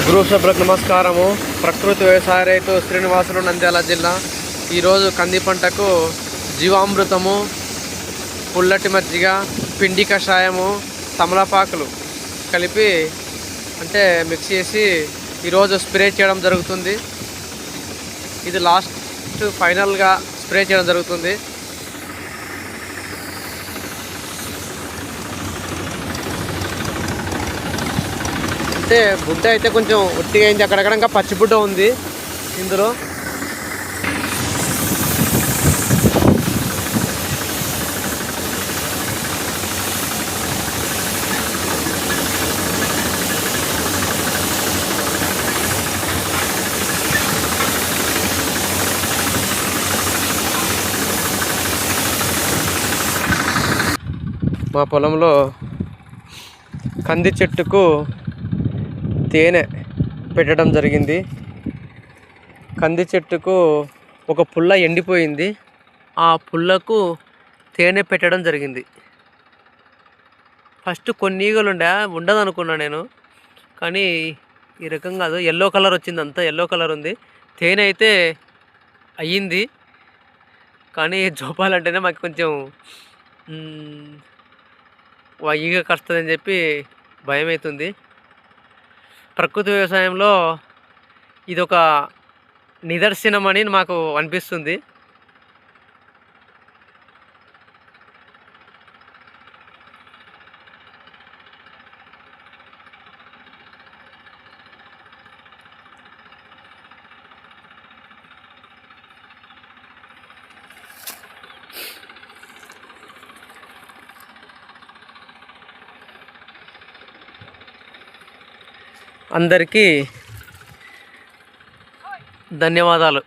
గురు సభ్యులకు నమస్కారము. ప్రకృతి వ్యవసాయ రైతు శ్రీనివాసులు, నంద్యాల జిల్లా. ఈరోజు కంది పంటకు జీవామృతము, పుల్లటి మజ్జిగ, పిండి కషాయము, తమలపాకులు కలిపి అంటే మిక్స్ చేసి ఈరోజు స్ప్రే చేయడం జరుగుతుంది. ఇది లాస్ట్ ఫైనల్గా స్ప్రే చేయడం జరుగుతుంది. అంటే బుడ్డ అయితే కొంచెం ఒట్టిగా అయింది, అక్కడక్కడ ఇంకా పచ్చి బుడ్డ ఉంది ఇందులో. మా పొలంలో కంది చెట్టుకు తేనె పెట్టడం జరిగింది. కంది చెట్టుకు ఒక పుల్ల ఎండిపోయింది, ఆ పుల్లకు తేనె పెట్టడం జరిగింది. ఫస్ట్ కొన్ని ఈగలు ఉండదు అనుకున్నా నేను, కానీ ఈ రకంగా కాదు, ఎల్లో కలర్ వచ్చింది, అంతా ఎల్లో కలర్ ఉంది. తేనె అయితే అయ్యింది, కానీ జోపాలంటేనే మాకు కొంచెం ఈగ కస్తుందని చెప్పి భయం అవుతుంది. ప్రకృతి వ్యవసాయంలో ఇదొక నిదర్శనం అని మాకు అనిపిస్తుంది. అందరికీ ధన్యవాదాలు.